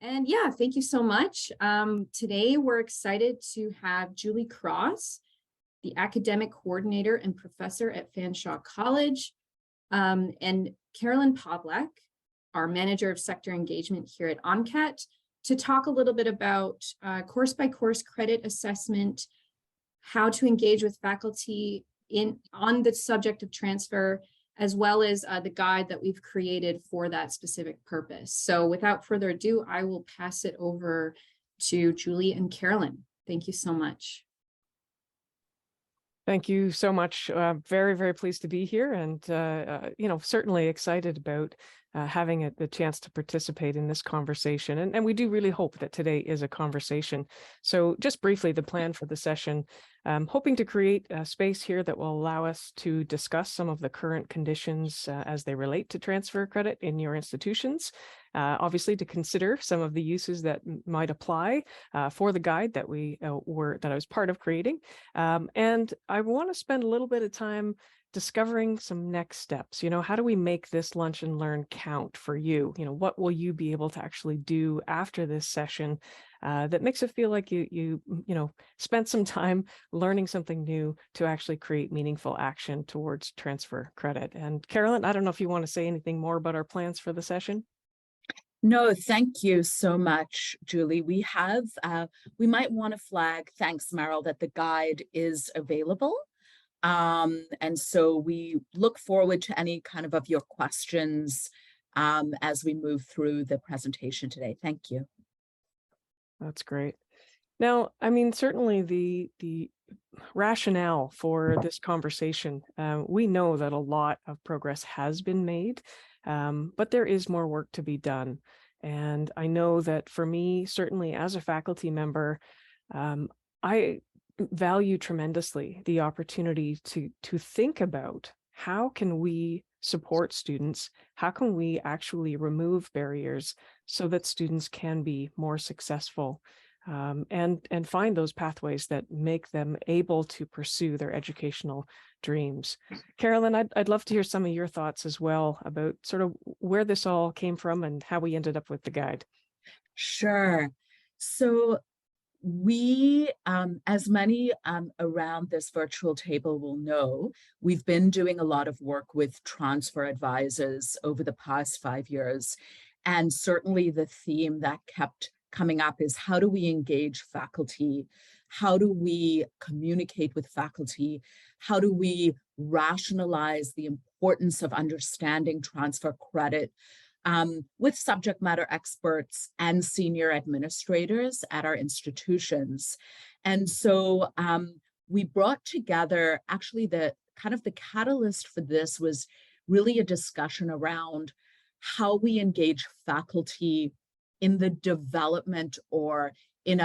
And yeah, thank you so much. Today, we're excited to have Julie Cross, the academic coordinator and professor at Fanshawe College, and Carolyn Pawlak, our manager of sector engagement here at ONCAT, to talk a little bit about course-by-course credit assessment, how to engage with faculty on the subject of transfer, as well as the guide that we've created for that specific purpose. So without further ado, I will pass it over to Julie and Carolyn. Thank you so much. Thank you so much. Very, very pleased to be here, and certainly excited about having the chance to participate in this conversation. And we do really hope that today is a conversation. So just briefly, the plan for the session, hoping to create a space here that will allow us to discuss some of the current conditions as they relate to transfer credit in your institutions. Obviously, to consider some of the uses that might apply for the guide that I was part of creating. And I want to spend a little bit of time discovering some next steps. How do we make this lunch and learn count for you? What will you be able to actually do after this session that makes it feel like you spent some time learning something new to actually create meaningful action towards transfer credit? And Carolyn, I don't know if you want to say anything more about our plans for the session. No, thank you so much, Julie. We might want to flag, thanks, Meryl, that the guide is available. And so we look forward to any kind of your questions as we move through the presentation today. Thank you. That's great. Now, I mean, certainly the rationale for this conversation, we know that a lot of progress has been made, but there is more work to be done. And I know that for me, certainly as a faculty member, I value tremendously the opportunity to think about how can we support students, how can we actually remove barriers so that students can be more successful and find those pathways that make them able to pursue their educational dreams. Carolyn, I'd love to hear some of your thoughts as well about sort of where this all came from and how we ended up with the guide. Sure. So we, as many around this virtual table will know, we've been doing a lot of work with transfer advisors over the past 5 years. And certainly the theme that kept coming up is, how do we engage faculty? How do we communicate with faculty? How do we rationalize the importance of understanding transfer credit with subject matter experts and senior administrators at our institutions? And so we brought together, actually the catalyst for this was really a discussion around how we engage faculty in the development or in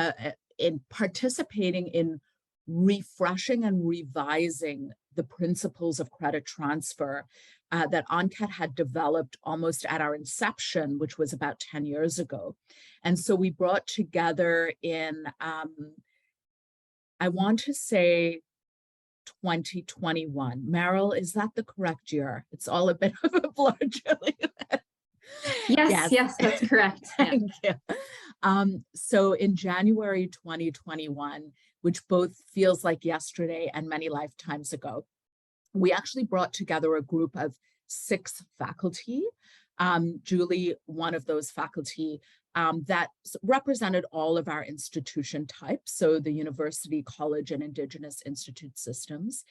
participating in refreshing and revising the principles of credit transfer that ONCAT had developed almost at our inception, which was about 10 years ago. And so we brought together in, I want to say 2021. Meryl, is that the correct year? It's all a bit of a blur, Julie. Yes, that's correct. Thank you. So in January 2021, which both feels like yesterday and many lifetimes ago, we actually brought together a group of 6 faculty, Julie, one of those faculty, that represented all of our institution types, so the university, college, and Indigenous institute systems,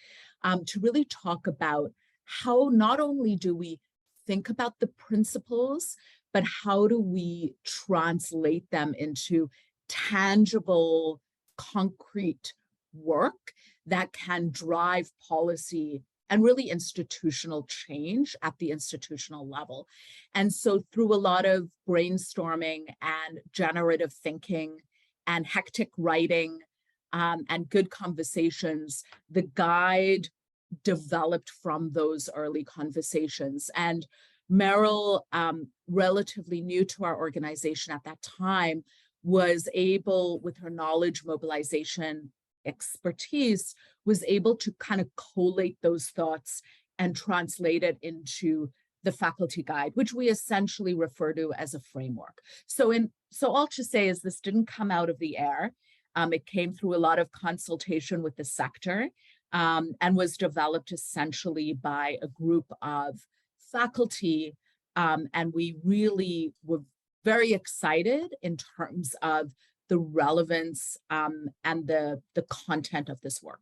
to really talk about how not only do we think about the principles, but how do we translate them into tangible, concrete work that can drive policy and really institutional change at the institutional level. And so through a lot of brainstorming and generative thinking and hectic writing and good conversations, the guide developed from those early conversations. And Meryl, relatively new to our organization at that time, was able, with her knowledge mobilization expertise, was able to kind of collate those thoughts and translate it into the faculty guide, which we essentially refer to as a framework. So in So all to say is this didn't come out of the air. It came through a lot of consultation with the sector, and was developed essentially by a group of faculty. And we really were very excited in terms of the relevance and the content of this work.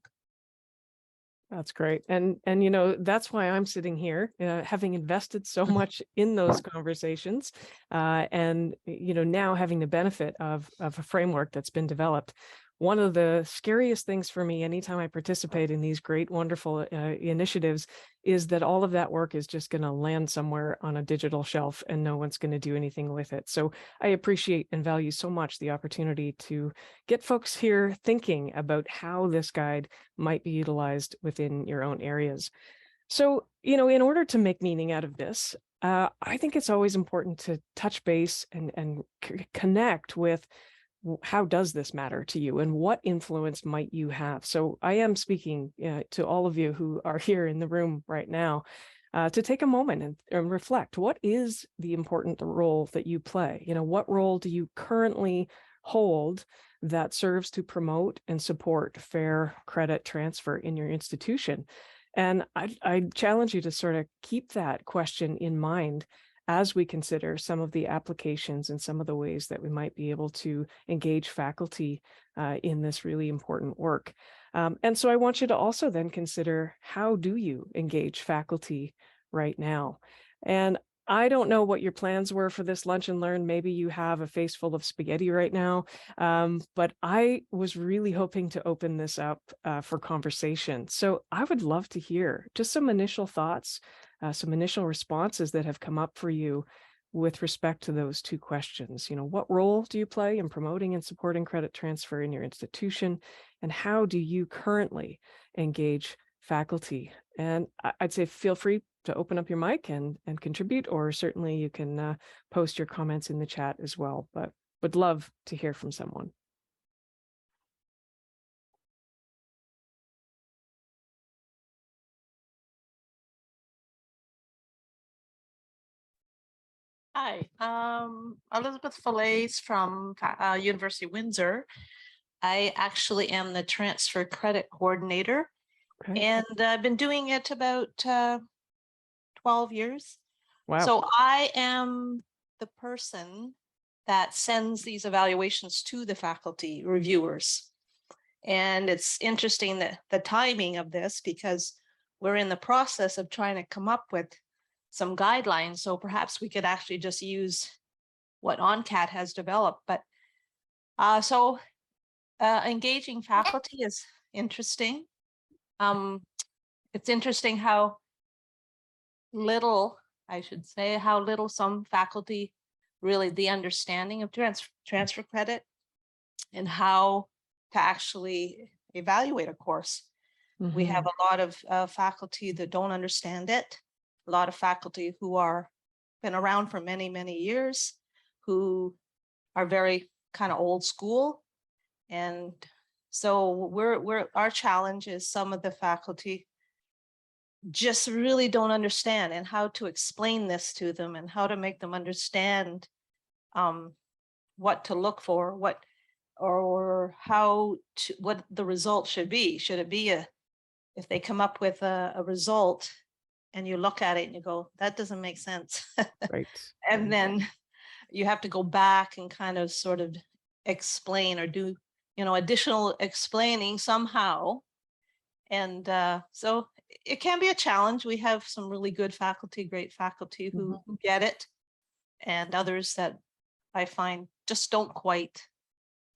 That's great. And you know, that's why I'm sitting here, having invested so much in those conversations, and you know, now having the benefit of a framework that's been developed. One of the scariest things for me anytime I participate in these great, wonderful initiatives is that all of that work is just going to land somewhere on a digital shelf and no one's going to do anything with it. So I appreciate and value so much the opportunity to get folks here thinking about how this guide might be utilized within your own areas. So, you know, in order to make meaning out of this, I think it's always important to touch base and connect with how does this matter to you and what influence might you have? So I am speaking to all of you who are here in the room right now to take a moment and reflect. What is the important role that you play? You know, what role do you currently hold that serves to promote and support fair credit transfer in your institution? And I challenge you to sort of keep that question in mind as we consider some of the applications and some of the ways that we might be able to engage faculty in this really important work. And so I want you to also then consider, how do you engage faculty right now? And I don't know what your plans were for this lunch and learn. Maybe you have a face full of spaghetti right now, but I was really hoping to open this up for conversation. So I would love to hear just some initial thoughts, some initial responses that have come up for you with respect to those two questions. You know, what role do you play in promoting and supporting credit transfer in your institution? And how do you currently engage faculty? And I'd say feel free to open up your mic and contribute, or certainly you can post your comments in the chat as well, but would love to hear from someone. Hi, Elizabeth Falaise from University of Windsor. I actually am the transfer credit coordinator, Okay. and I've been doing it about 12 years. Wow. So I am the person that sends these evaluations to the faculty reviewers. And it's interesting that the timing of this, because we're in the process of trying to come up with some guidelines. So perhaps we could actually just use what ONCAT has developed. But engaging faculty is interesting. It's interesting how little, I should say, how little some faculty really the understanding of transfer credit and how to actually evaluate a course. Mm-hmm. We have a lot of faculty that don't understand it. A lot of faculty who are been around for many, many years, who are very kind of old school. And so our challenge is some of the faculty just really don't understand, and how to explain this to them and how to make them understand what to look for, what the result should be. Should it be if they come up with a result and you look at it and you go, that doesn't make sense. Right. And then you have to go back and kind of sort of explain or do, additional explaining somehow. And so it can be a challenge. We have some really good faculty, great faculty who get it, and others that I find just don't quite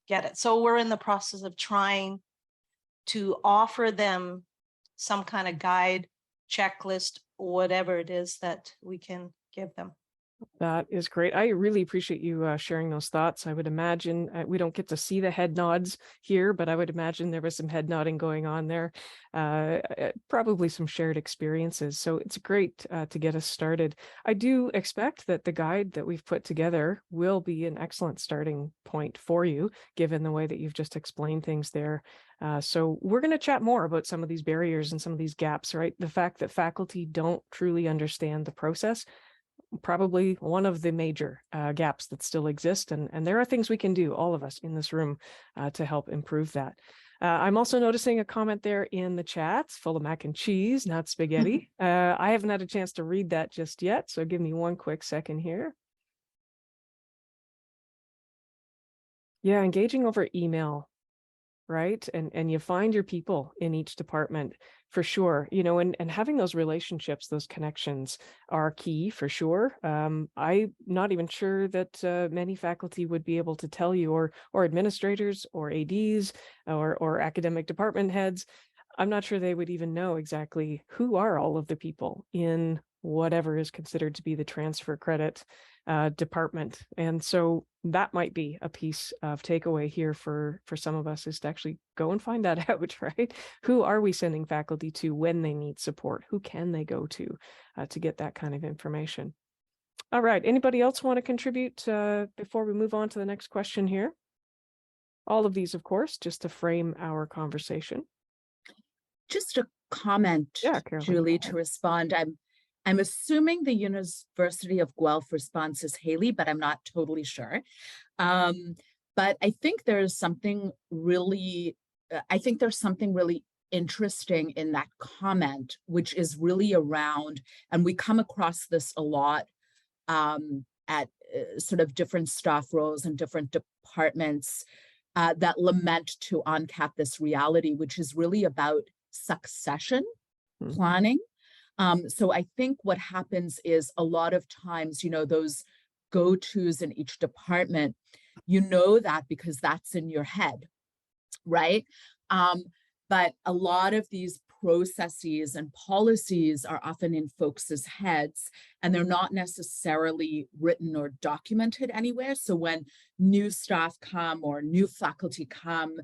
get it. So we're in the process of trying to offer them some kind of guide, checklist, whatever it is that we can give them. That is great. I really appreciate you sharing those thoughts. I would imagine we don't get to see the head nods here, but I would imagine there was some head nodding going on there, probably some shared experiences. So it's great to get us started. I do expect that the guide that we've put together will be an excellent starting point for you, given the way that you've just explained things there. So we're going to chat more about some of these barriers and some of these gaps, right? The fact that faculty don't truly understand the process. probably one of the major gaps that still exist. And there are things we can do, all of us in this room, to help improve that. I'm also noticing a comment there in the chat, full of mac and cheese, not spaghetti. I haven't had a chance to read that just yet, so give me one quick second here. Yeah, engaging over email, right? And you find your people in each department for sure, and having those relationships, those connections are key for sure. I'm not even sure that many faculty would be able to tell you, or administrators or ADs or academic department heads. I'm not sure they would even know exactly who are all of the people in whatever is considered to be the transfer credit department. And so that might be a piece of takeaway here for some of us, is to actually go and find that out, right? Who are we sending faculty to when they need support? Who can they go to get that kind of information? All right, anybody else want to contribute before we move on to the next question here? All of these, of course, just to frame our conversation. Just a comment, Yeah, Caroline. Julie, to respond. I'm assuming the University of Guelph response is Haley, but I'm not totally sure. But I think there's something really, interesting in that comment, which is really around, and we come across this a lot at sort of different staff roles and different departments that lament to ONCAP this reality, which is really about succession planning. So I think what happens is a lot of times, those go-tos in each department, that because that's in your head, right? But a lot of these processes and policies are often in folks' heads, and they're not necessarily written or documented anywhere. So when new staff come or new faculty come,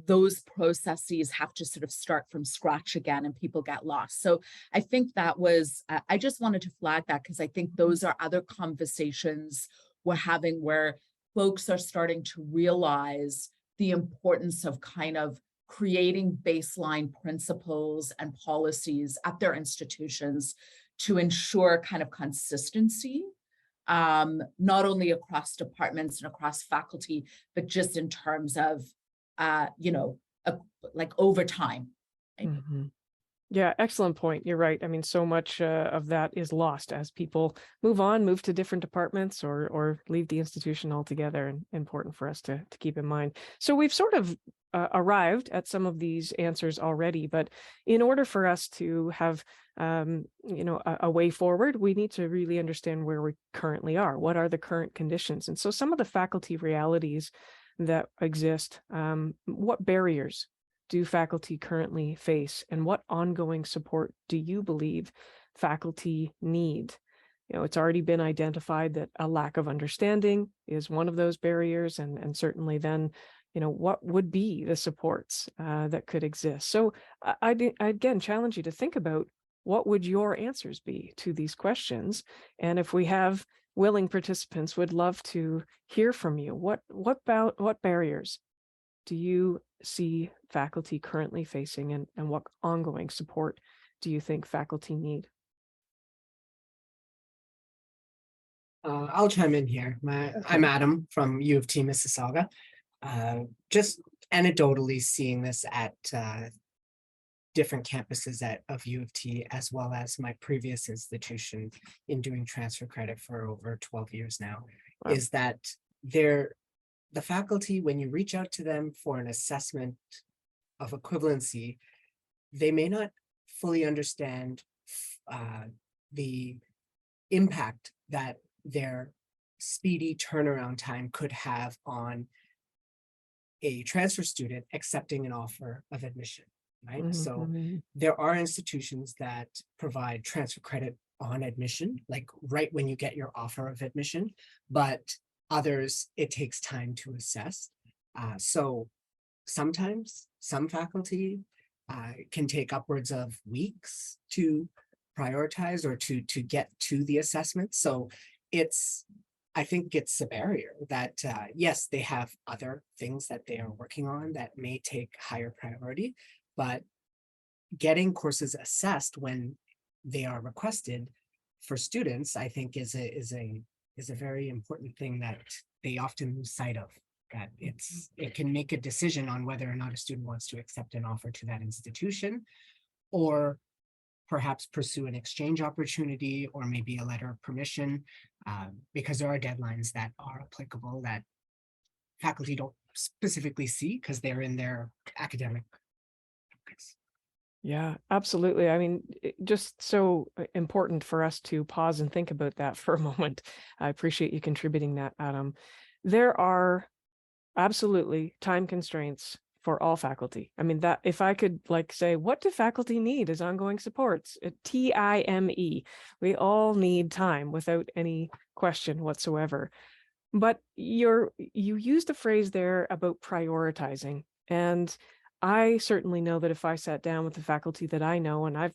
those processes have to sort of start from scratch again, and people get lost. So I think that was, I just wanted to flag that, because I think those are other conversations we're having where folks are starting to realize the importance of kind of creating baseline principles and policies at their institutions to ensure kind of consistency, not only across departments and across faculty, but just in terms of like over time. Mm-hmm. Yeah, excellent point. You're right. I mean, so much of that is lost as people move to different departments or leave the institution altogether, and important for us to keep in mind. So we've sort of arrived at some of these answers already, but in order for us to have a way forward, we need to really understand where we currently are. What are the current conditions? And so some of the faculty realities that exist, what barriers do faculty currently face, and what ongoing support do you believe faculty need? It's already been identified that a lack of understanding is one of those barriers, and certainly then, what would be the supports that could exist? So I again challenge you to think about, what would your answers be to these questions? And if we have willing participants, would love to hear from you. What barriers do you see faculty currently facing, and what ongoing support do you think faculty need? I'll chime in here. I'm Adam from U of T Mississauga. Just anecdotally seeing this at different campuses of U of T, as well as my previous institution in doing transfer credit for over 12 years now, wow, is that the faculty, when you reach out to them for an assessment of equivalency, they may not fully understand the impact that their speedy turnaround time could have on a transfer student accepting an offer of admission, right? Mm-hmm. So there are institutions that provide transfer credit on admission, like right when you get your offer of admission, but others, it takes time to assess. So sometimes some faculty can take upwards of weeks to prioritize or to get to the assessment. So I think it's a barrier that, yes, they have other things that they are working on that may take higher priority, but getting courses assessed when they are requested for students, I think is a very important thing that they often lose sight of. That it can make a decision on whether or not a student wants to accept an offer to that institution, or perhaps pursue an exchange opportunity, or maybe a letter of permission, because there are deadlines that are applicable that faculty don't specifically see because they're in their academic focus. Yeah, absolutely. I mean, just so important for us to pause and think about that for a moment. I appreciate you contributing that, Adam. There are absolutely time constraints for all faculty. I mean, that if I could like say, what do faculty need as ongoing supports? TIME. We all need time without any question whatsoever. But you used a phrase there about prioritizing. And I certainly know that if I sat down with the faculty that I know, and I've,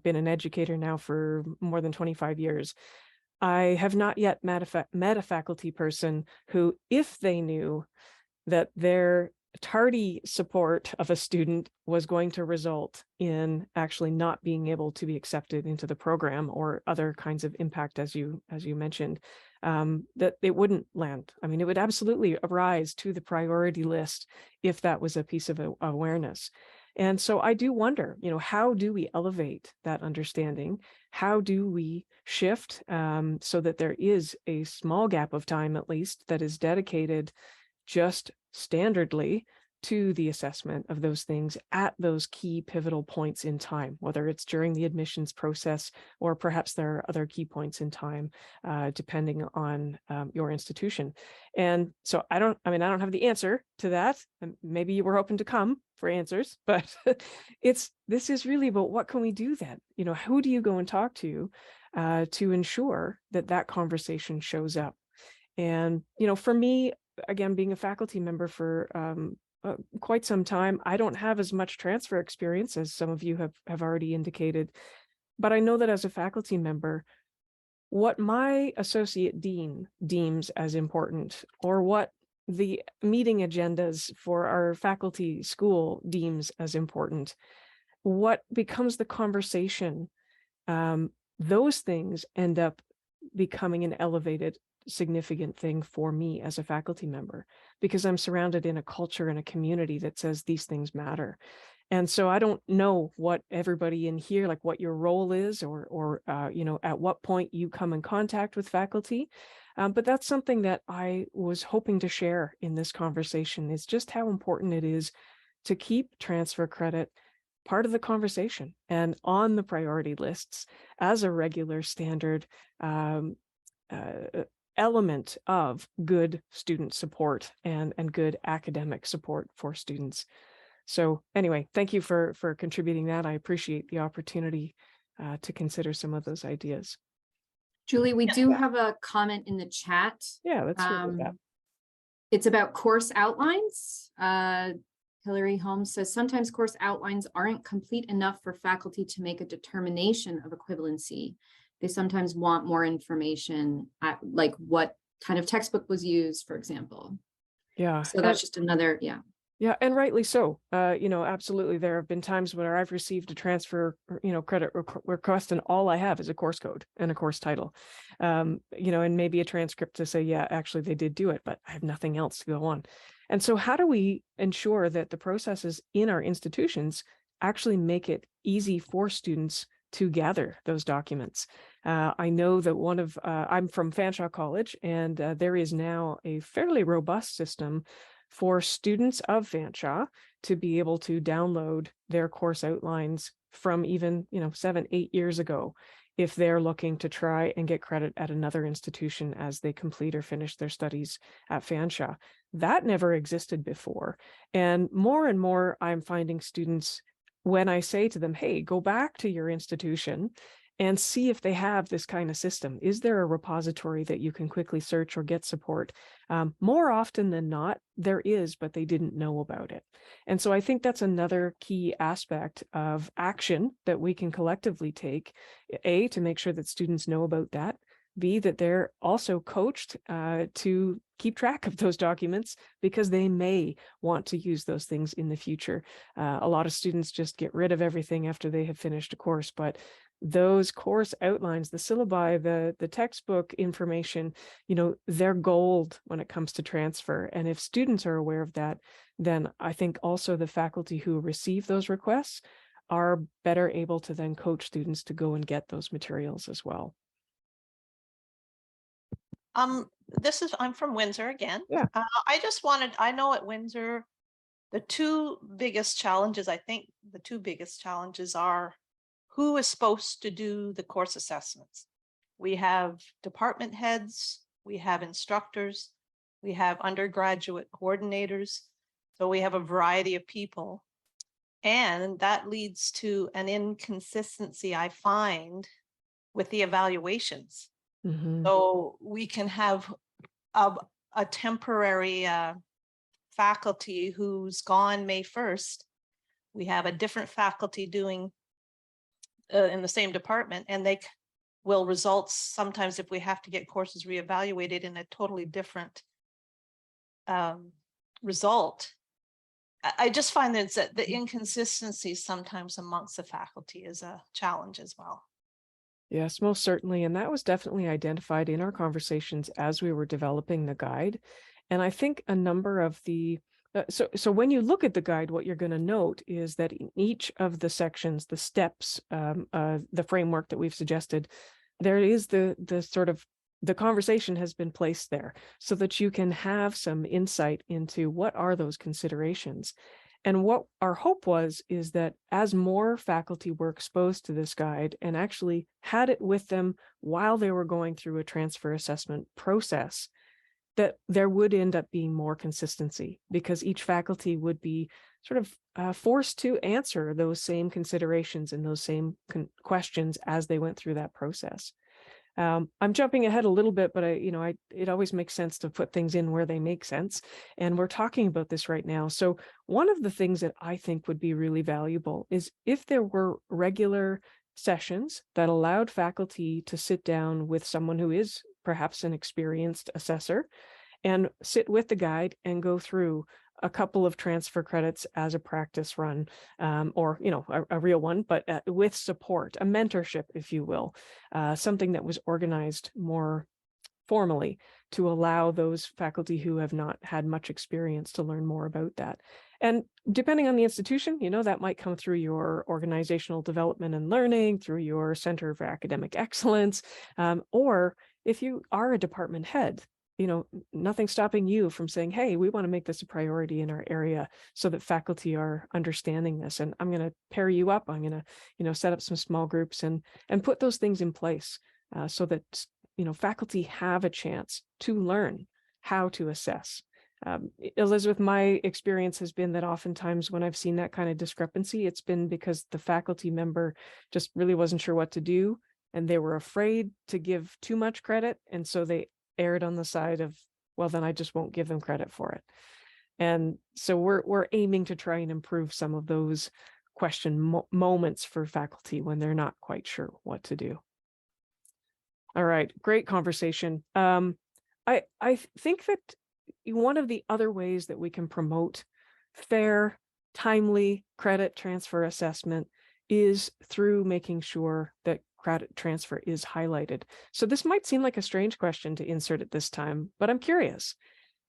been an educator now for more than 25 years, I have not yet met a faculty person who, if they knew that their tardy support of a student was going to result in actually not being able to be accepted into the program or other kinds of impact, as you mentioned, that it wouldn't land. I mean, it would absolutely arise to the priority list if that was a piece of awareness. And so I do wonder, how do we elevate that understanding? How do we shift so that there is a small gap of time, at least, that is dedicated just standardly to the assessment of those things at those key pivotal points in time, whether it's during the admissions process or perhaps there are other key points in time, depending on your institution. And so I don't have the answer to that. And maybe you were hoping to come for answers, but this is really about what can we do then? Who do you go and talk to ensure that conversation shows up? And, for me, again, being a faculty member for quite some time, I don't have as much transfer experience as some of you have already indicated, but I know that as a faculty member, what my associate dean deems as important, or what the meeting agendas for our faculty school deems as important, what becomes the conversation, those things end up becoming an elevated, significant thing for me as a faculty member, because I'm surrounded in a culture and a community that says these things matter. And so I don't know what everybody in here, like what your role is, or at what point you come in contact with faculty. But that's something that I was hoping to share in this conversation, is just how important it is to keep transfer credit part of the conversation and on the priority lists as a regular standard element of good student support and good academic support for students. So anyway, thank you for contributing that. I appreciate the opportunity to consider some of those ideas. Julie, we do have a comment in the chat. Yeah, let's hear about that. It's about course outlines. Hillary Holmes says, sometimes course outlines aren't complete enough for faculty to make a determination of equivalency. They sometimes want more information, like what kind of textbook was used, for example. Yeah. So that's just another, yeah. Yeah, and rightly so. Absolutely. There have been times where I've received a transfer, credit request, and all I have is a course code and a course title, and maybe a transcript to say, yeah, actually they did do it, but I have nothing else to go on. And so how do we ensure that the processes in our institutions actually make it easy for students to gather those documents? I know that I'm from Fanshawe College, and there is now a fairly robust system for students of Fanshawe to be able to download their course outlines from even, 7-8 years ago, if they're looking to try and get credit at another institution as they complete or finish their studies at Fanshawe. That never existed before. And more I'm finding students, when I say to them, hey, go back to your institution and see if they have this kind of system. Is there a repository that you can quickly search or get support? More often than not, there is, but they didn't know about it. And so I think that's another key aspect of action that we can collectively take, A, to make sure that students know about that, B, that they're also coached to keep track of those documents because they may want to use those things in the future. A lot of students just get rid of everything after they have finished a course, but those course outlines, the syllabi, the textbook information, they're gold when it comes to transfer. And if students are aware of that, then I think also the faculty who receive those requests are better able to then coach students to go and get those materials as well. I'm from Windsor again. Yeah. I know at Windsor, the two biggest challenges are who is supposed to do the course assessments. We have department heads, we have instructors, we have undergraduate coordinators. So we have a variety of people. And that leads to an inconsistency, I find, with the evaluations. Mm-hmm. So we can have a temporary faculty who's gone May 1st. We have a different faculty doing in the same department, and they will result sometimes, if we have to get courses reevaluated, in a totally different result. I just find that the inconsistency sometimes amongst the faculty is a challenge as well. Yes, most certainly. And that was definitely identified in our conversations as we were developing the guide. And I think a number of the, so when you look at the guide, what you're going to note is that in each of the sections, the steps, the framework that we've suggested, there is the sort of, the conversation has been placed there so that you can have some insight into what are those considerations. And what our hope is that as more faculty were exposed to this guide and actually had it with them while they were going through a transfer assessment process, that there would end up being more consistency, because each faculty would be sort of forced to answer those same considerations and those same questions as they went through that process. I'm jumping ahead a little bit, but it always makes sense to put things in where they make sense. And we're talking about this right now. So one of the things that I think would be really valuable is if there were regular sessions that allowed faculty to sit down with someone who is perhaps an experienced assessor and sit with the guide and go through a couple of transfer credits as a practice run, or, a real one, but with support, a mentorship, if you will, something that was organized more formally to allow those faculty who have not had much experience to learn more about that. And depending on the institution, that might come through your organizational development and learning, through your Center for Academic Excellence, or if you are a department head, nothing stopping you from saying, hey, we want to make this a priority in our area so that faculty are understanding this. And I'm going to pair you up. I'm going to, set up some small groups and put those things in place so that, faculty have a chance to learn how to assess. Elizabeth, my experience has been that oftentimes when I've seen that kind of discrepancy, it's been because the faculty member just really wasn't sure what to do, and they were afraid to give too much credit. And so they erred on the side of, well, then I just won't give them credit for it. And so we're aiming to try and improve some of those question moments for faculty when they're not quite sure what to do. All right, great conversation. I think that one of the other ways that we can promote fair, timely credit transfer assessment is through making sure that credit transfer is highlighted. So this might seem like a strange question to insert at this time, but I'm curious.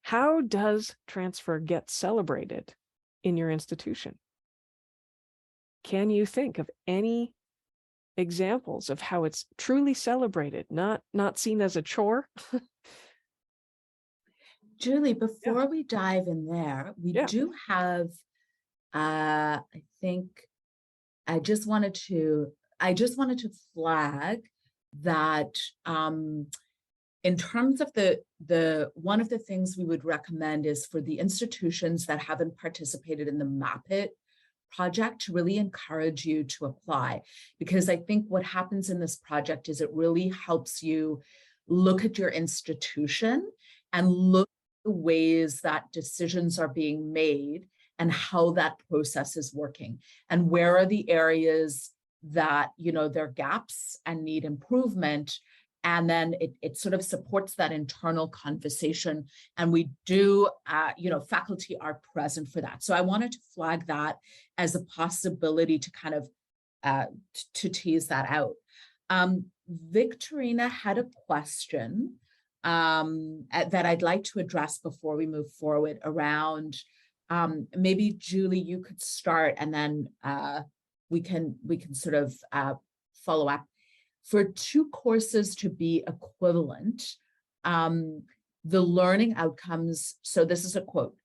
How does transfer get celebrated in your institution? Can you think of any examples of how it's truly celebrated, not seen as a chore? Julie, before we dive in there, we do have, I think, I just wanted to flag that in terms of the one of the things we would recommend is for the institutions that haven't participated in the MAPIT project to really encourage you to apply, because I think what happens in this project is it really helps you look at your institution and look at the ways that decisions are being made and how that process is working, and where are the areas that, there are gaps and need improvement. And then it sort of supports that internal conversation. And we do, faculty are present for that. So I wanted to flag that as a possibility to kind of to tease that out. Victorina had a question that I'd like to address before we move forward around, maybe Julie, you could start, and then we can sort of follow up. For two courses to be equivalent, the learning outcomes, so this is a quote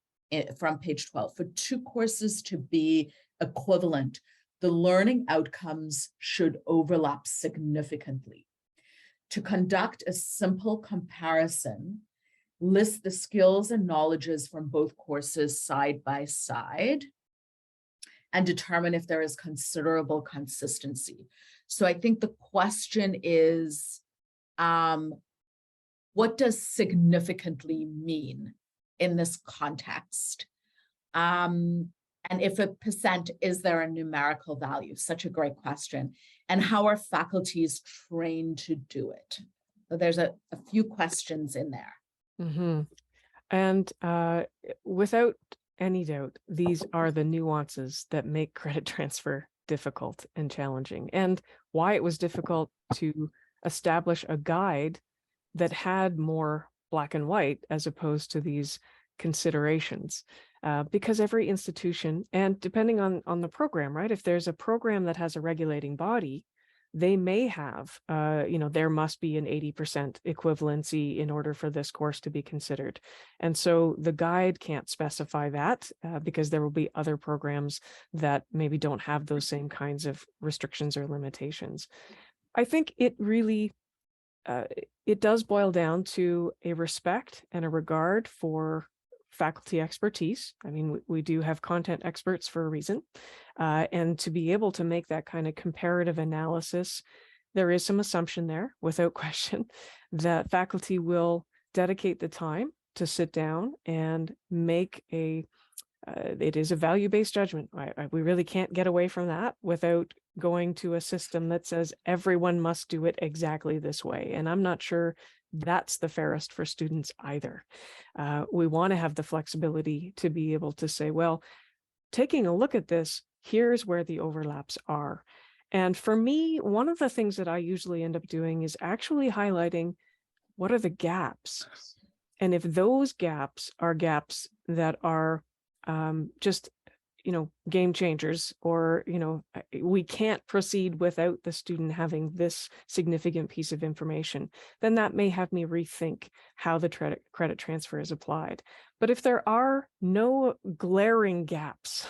from page 12, for two courses to be equivalent, the learning outcomes should overlap significantly. To conduct a simple comparison, list the skills and knowledges from both courses side by side and determine if there is considerable consistency. So I think the question is, what does significantly mean in this context? And if a percent, is there a numerical value? Such a great question. And how are faculties trained to do it? So there's a few questions in there. Mm-hmm. And without any doubt, these are the nuances that make credit transfer difficult and challenging, and why it was difficult to establish a guide that had more black and white as opposed to these considerations. Because every institution, and depending on the program, right? If there's a program that has a regulating body, they may have, there must be an 80% equivalency in order for this course to be considered. And so the guide can't specify that because there will be other programs that maybe don't have those same kinds of restrictions or limitations. I think it really, it does boil down to a respect and a regard for faculty expertise. I mean, we do have content experts for a reason. And to be able to make that kind of comparative analysis, there is some assumption there, without question, that faculty will dedicate the time to sit down and make it is a value-based judgment. We really can't get away from that without going to a system that says everyone must do it exactly this way. And I'm not sure that's the fairest for students either. We want to have the flexibility to be able to say, well, taking a look at this, here's where the overlaps are. And for me, one of the things that I usually end up doing is actually highlighting what are the gaps. And if those gaps are gaps that are just game changers, or we can't proceed without the student having this significant piece of information, then that may have me rethink how the credit transfer is applied. But if there are no glaring gaps,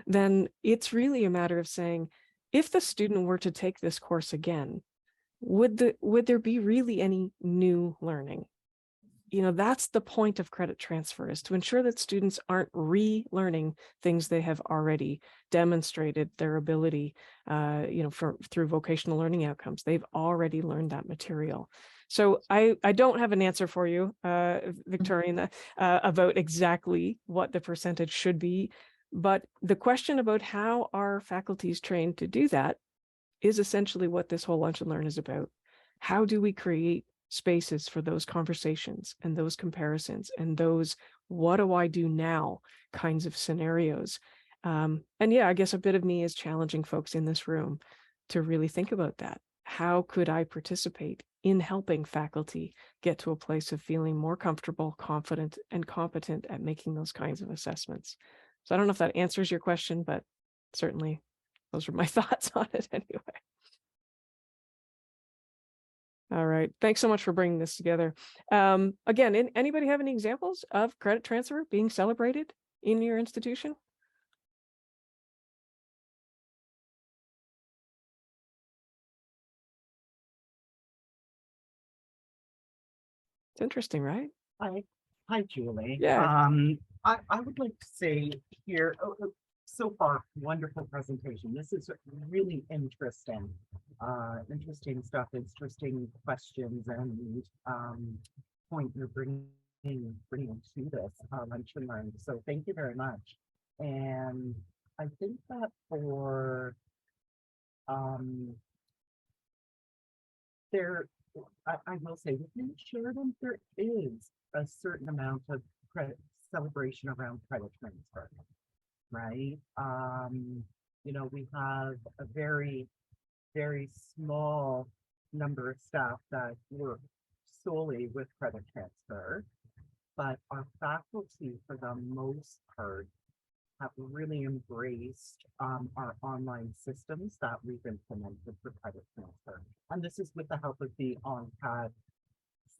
then it's really a matter of saying, if the student were to take this course again, would there be really any new learning? That's the point of credit transfer, is to ensure that students aren't relearning things they have already demonstrated their ability, through vocational learning outcomes. They've already learned that material. So I don't have an answer for you, Victorina, about exactly what the percentage should be. But the question about how are faculties trained to do that is essentially what this whole Lunch and Learn is about. How do we create spaces for those conversations and those comparisons and those what do I do now kinds of scenarios? And yeah, I guess a bit of me is challenging folks in this room to really think about that. How could I participate in helping faculty get to a place of feeling more comfortable, confident, and competent at making those kinds of assessments? So I don't know if that answers your question, but certainly those are my thoughts on it anyway. All right. Thanks so much for bringing this together. Again, anybody have any examples of credit transfer being celebrated in your institution? It's interesting, right? Hi, Julie. Yeah. I would like to say here, so far, wonderful presentation. This is really interesting. Interesting stuff, interesting questions, and point you're bringing to this Lunch and Learn. So thank you very much. And I think that for I will say within Sheridan, there is a certain amount of credit celebration around credit transfer, right? We have a very, very small number of staff that work solely with credit transfer, but our faculty, for the most part, have really embraced our online systems that we've implemented for credit transfer. And this is with the help of the ONCAD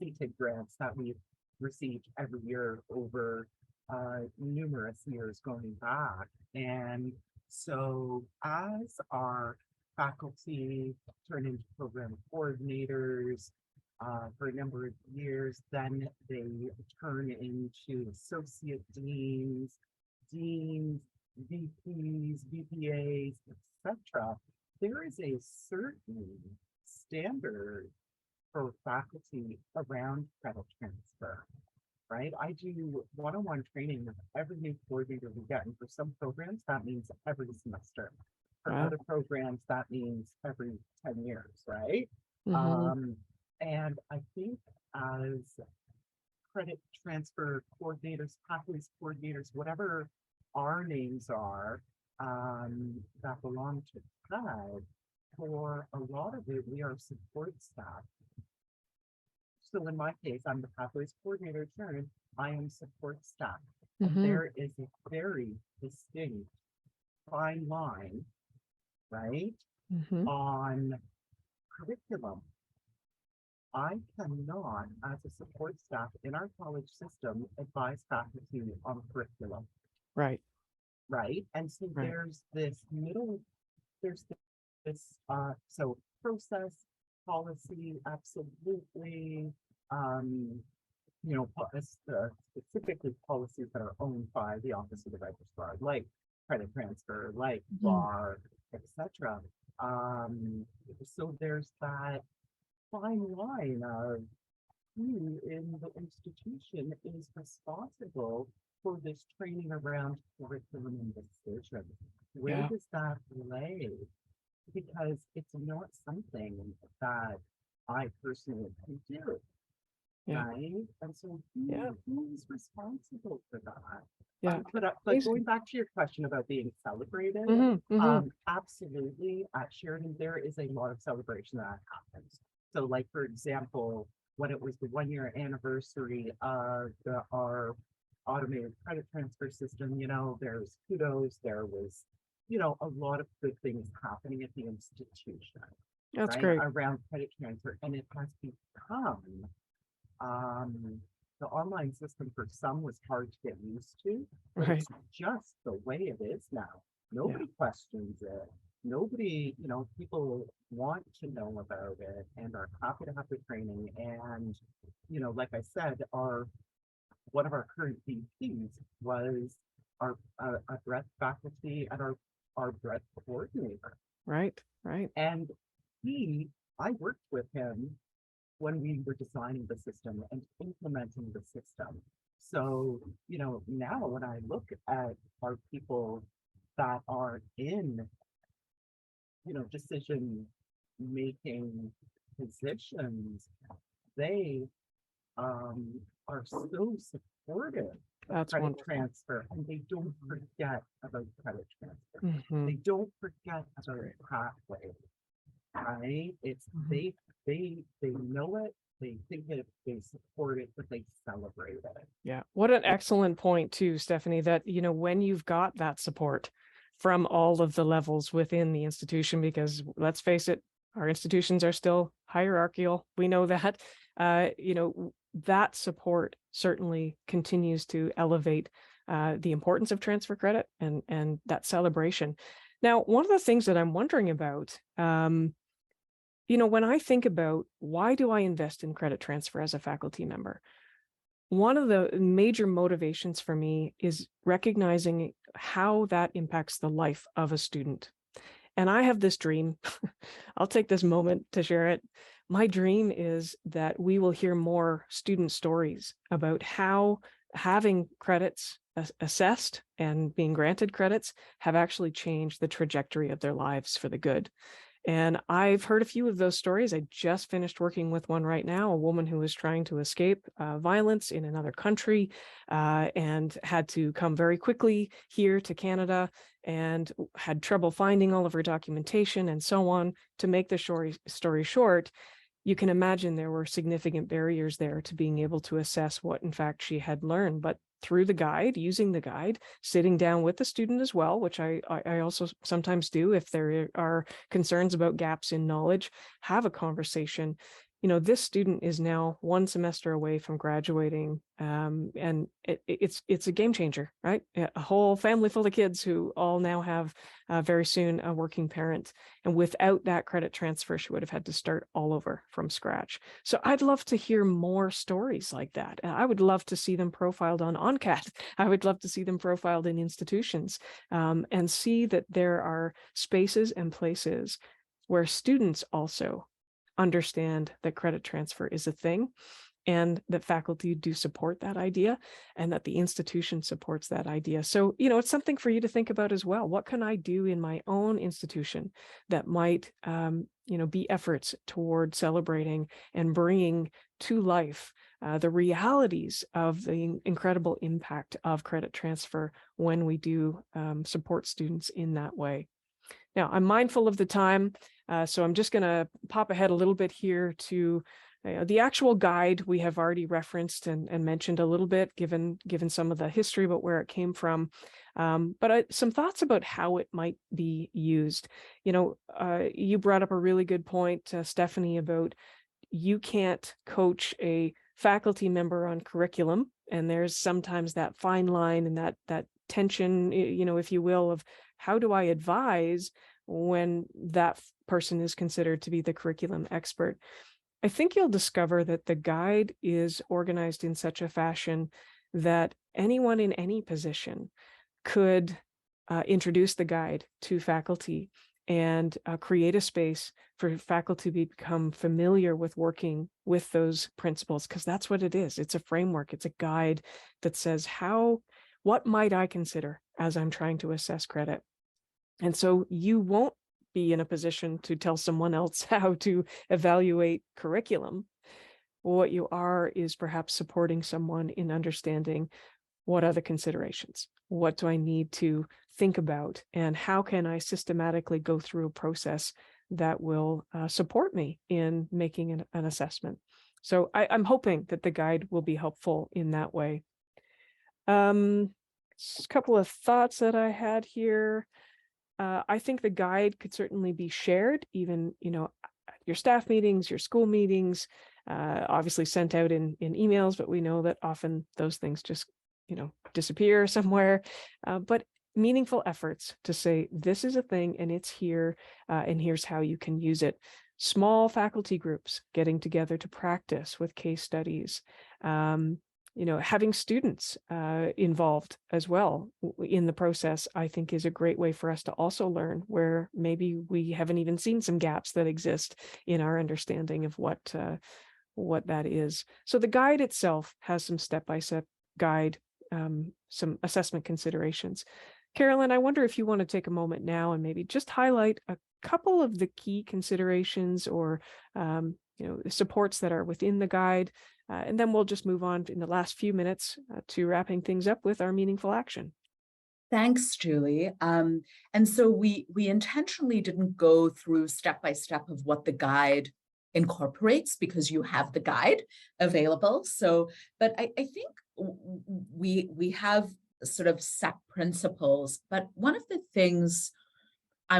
CTIG grants that we've received every year over numerous years going back. And so as our faculty turn into program coordinators for a number of years, then they turn into associate deans, VPs, VPAs, etc. There is a certain standard for faculty around credit transfer, right? I do one-on-one training with every new coordinator we get, and for some programs that means every semester. For Wow. other programs that means every 10 years, right? Mhm. And I think as credit transfer coordinators, pathways coordinators, whatever our names are, that belong to CAD, for a lot of it, we are support staff. So in my case, I'm the pathways coordinator, Sharon. I am support staff. And Mhm. there is a very distinct fine line, right, Mhm. on curriculum. I cannot, as a support staff in our college system, advise faculty on curriculum, Right. right? And so Right. there's this middle, there's this, so process, policy, absolutely, specifically policies that are owned by the Office of the Registrar, like credit transfer, like Mhm. bar, etc. So there's that fine line of who in the institution is responsible for this training around curriculum and decision. Where Yeah. does that lay? Because it's not something that I personally can do, Yeah. right? And so Yeah. who is responsible for that? Yeah. But Amazing. going back to your question about being celebrated, Mhm. Mhm. absolutely, at Sheridan, there is a lot of celebration that happens. So like, for example, when it was the 1 year anniversary of our automated credit transfer system, there's kudos, there was, a lot of good things happening at the institution, That's right, great. around credit transfer. And it has become, the online system for some was hard to get used to, but Right. it's just the way it is now. Nobody questions it. Nobody, people want to know about it and are happy to have the training. And, like I said, one of our current VPs was our a breadth faculty and our breadth coordinator. Right. Right. And I worked with him when we were designing the system and implementing the system. So, now when I look at our people that are in, decision making positions, they are so supportive of That's credit wonderful. transfer, and they don't forget about credit transfer. Mhm. They don't forget about pathway, right? It's Mhm. they know it, they think it, they support it, but they celebrate it. Yeah. What an excellent point too, Stephanie, that, when you've got that support from all of the levels within the institution, because let's face it, our institutions are still hierarchical. We know that, that support certainly continues to elevate the importance of transfer credit and that celebration. Now, one of the things that I'm wondering about, when I think about why do I invest in credit transfer as a faculty member, one of the major motivations for me is recognizing how that impacts the life of a student. And I have this dream. I'll take this moment to share it. My dream is that we will hear more student stories about how having credits assessed and being granted credits have actually changed the trajectory of their lives for the good. And I've heard a few of those stories. I just finished working with one right now, a woman who was trying to escape violence in another country and had to come very quickly here to Canada and had trouble finding all of her documentation and so on. To make the story short, you can imagine there were significant barriers there to being able to assess what in fact she had learned. But through the guide, using the guide, sitting down with the student as well, which I also sometimes do if there are concerns about gaps in knowledge, have a conversation. You know, this student is now one semester away from graduating, and it's a game changer, right? A whole family full of kids who all now have very soon a working parent, and without that credit transfer, she would have had to start all over from scratch. So I'd love to hear more stories like that. I would love to see them profiled on ONCAT. I would love to see them profiled in institutions, and see that there are spaces and places where students also understand that credit transfer is a thing, and that faculty do support that idea, and that the institution supports that idea. So, you know, it's something for you to think about as well. What can I do in my own institution that might, you know, be efforts toward celebrating and bringing to life the realities of the incredible impact of credit transfer when we do support students in that way. Now, I'm mindful of the time, so I'm just going to pop ahead a little bit here to the actual guide. We have already referenced and mentioned a little bit, given some of the history about where it came from, but some thoughts about how it might be used. You know, you brought up a really good point, Stephanie, about you can't coach a faculty member on curriculum, and there's sometimes that fine line and that tension, you know, if you will, of how do I advise when that person is considered to be the curriculum expert. I think you'll discover that the guide is organized in such a fashion that anyone in any position could introduce the guide to faculty and create a space for faculty to become familiar with working with those principles, because that's what it is. It's a framework. It's a guide that says what might I consider as I'm trying to assess credit. And so you won't be in a position to tell someone else how to evaluate curriculum. What you are is perhaps supporting someone in understanding what are the considerations, what do I need to think about, and how can I systematically go through a process that will support me in making an assessment. So I'm hoping that the guide will be helpful in that way. A couple of thoughts that I had here. I think the guide could certainly be shared, even, you know, at your staff meetings, your school meetings, obviously sent out in emails, but we know that often those things just, you know, disappear somewhere. But meaningful efforts to say, this is a thing and it's here, and here's how you can use it. Small faculty groups getting together to practice with case studies. You know, having students involved as well in the process, I think, is a great way for us to also learn where maybe we haven't even seen some gaps that exist in our understanding of what that is. So the guide itself has some step-by-step guide, some assessment considerations. Carolyn, I wonder if you want to take a moment now and maybe just highlight a couple of the key considerations or you know, supports that are within the guide. And then we'll just move on in the last few minutes to wrapping things up with our meaningful action. Thanks, Julie. And so we intentionally didn't go through step by step of what the guide incorporates, because you have the guide available. So, but I think we have sort of set principles. But one of the things I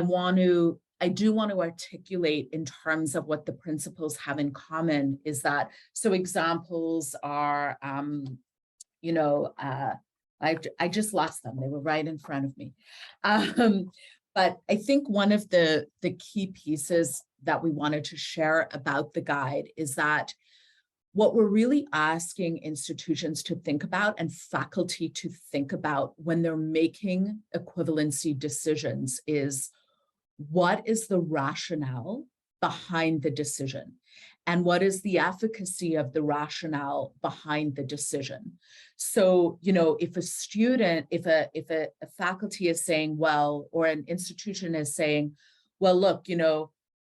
do want to articulate in terms of what the principles have in common is that, so examples are, you know, I just lost them. They were right in front of me. But I think one of the key pieces that we wanted to share about the guide is that what we're really asking institutions to think about and faculty to think about when they're making equivalency decisions is, what is the rationale behind the decision? And what is the efficacy of the rationale behind the decision? So, you know, if a student, if a faculty is saying, well, or an institution is saying, well, look, you know,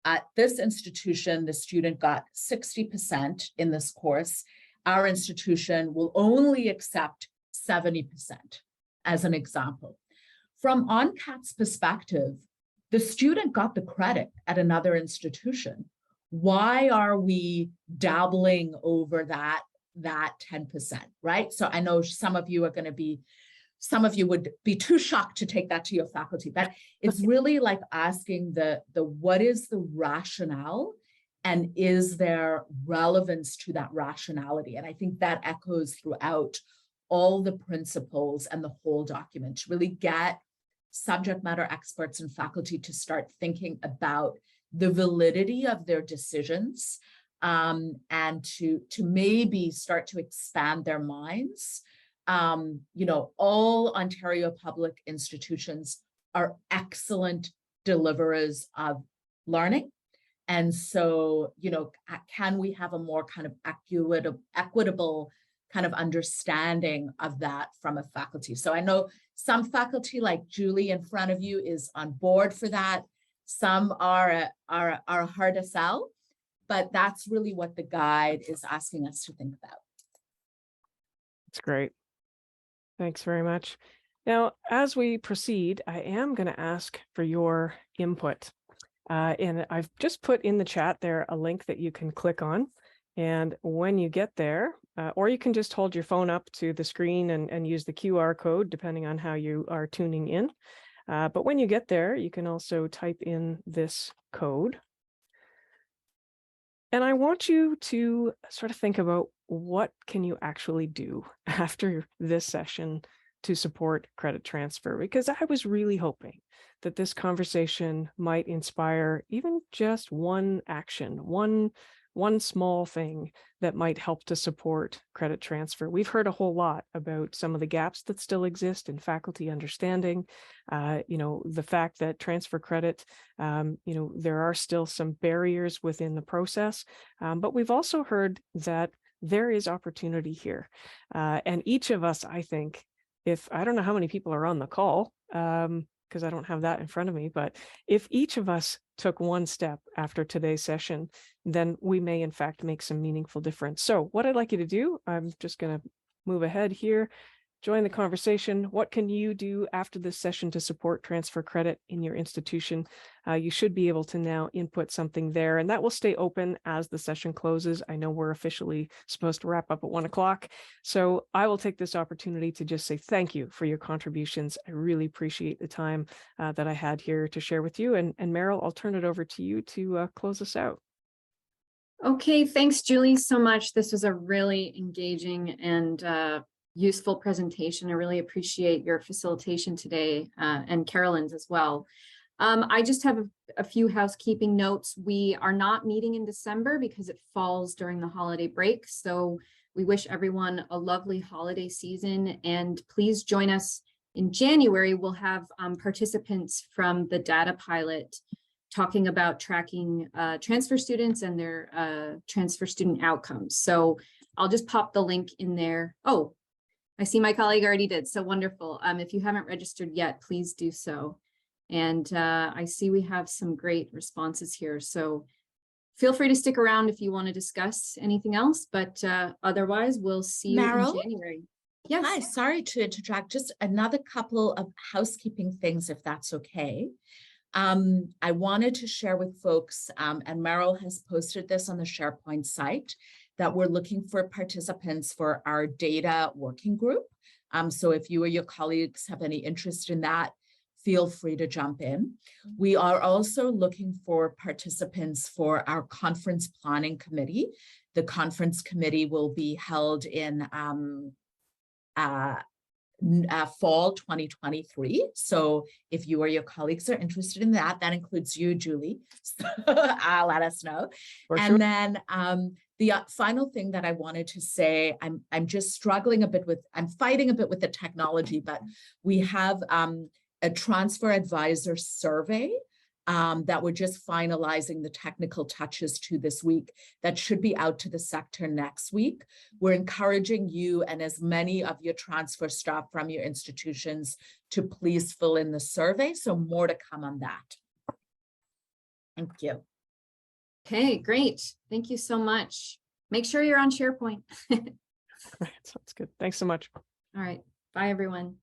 at this institution, the student got 60% in this course. Our institution will only accept 70%, as an example. From ONCAT's perspective, the student got the credit at another institution. why are we dabbling over that 10%, right? So I know some of you would be too shocked to take that to your faculty, but it's really like asking the what is the rationale, and is there relevance to that rationality? And I think that echoes throughout all the principles and the whole document, to really get subject matter experts and faculty to start thinking about the validity of their decisions, and to maybe start to expand their minds. All Ontario public institutions are excellent deliverers of learning. And so, can we have a more kind of equitable kind of understanding of that from a faculty? So I know some faculty, like Julie in front of you, is on board for that. Some are hard to sell, but that's really what the guide is asking us to think about. That's great. Thanks very much. Now, as we proceed, I am going to ask for your input. And I've just put in the chat there a link that you can click on. And when you get there, or you can just hold your phone up to the screen and use the QR code, depending on how you are tuning in. But when you get there, you can also type in this code. And I want you to sort of think about, what can you actually do after this session to support credit transfer? Because I was really hoping that this conversation might inspire even just one action, one small thing that might help to support credit transfer. We've heard a whole lot about some of the gaps that still exist in faculty understanding, the fact that transfer credit, there are still some barriers within the process, but we've also heard that there is opportunity here. And each of us, I think, I don't know how many people are on the call, because I don't have that in front of me, but if each of us took one step after today's session, then we may in fact make some meaningful difference. So what I'd like you to do, I'm just going to move ahead here, join the conversation. What can you do after this session to support transfer credit in your institution? You should be able to now input something there, and that will stay open as the session closes. I know we're officially supposed to wrap up at 1 o'clock. So I will take this opportunity to just say thank you for your contributions. I really appreciate the time that I had here to share with you. And Meryl, I'll turn it over to you to close us out. Okay, thanks, Julie, so much. This was a really engaging and useful presentation. I really appreciate your facilitation today, and Carolyn's as well. I just have a few housekeeping notes. We are not meeting in December because it falls during the holiday break. So we wish everyone a lovely holiday season, and please join us in January. We'll have participants from the data pilot talking about tracking transfer students and their transfer student outcomes. So I'll just pop the link in there. Oh, I see my colleague already did. So wonderful. If you haven't registered yet, please do so. And I see we have some great responses here. So feel free to stick around if you want to discuss anything else, but otherwise we'll see you Meryl? in January. Yes. Hi, sorry to interject. Just another couple of housekeeping things, if that's okay. I wanted to share with folks, and Meryl has posted this on the SharePoint site, that we're looking for participants for our data working group. So if you or your colleagues have any interest in that, feel free to jump in. We are also looking for participants for our conference planning committee. The conference committee will be held in fall 2023. So if you or your colleagues are interested in that, that includes you, Julie. So, let us know. And then the final thing that I wanted to say, I'm just struggling a bit with, I'm fighting a bit with the technology, but we have a transfer advisor survey that we're just finalizing the technical touches to this week. That should be out to the sector next week. We're encouraging you and as many of your transfer staff from your institutions to please fill in the survey. So more to come on that. Thank you. Okay, great. Thank you so much. Make sure you're on SharePoint. Right, sounds good. Thanks so much. All right. Bye, everyone.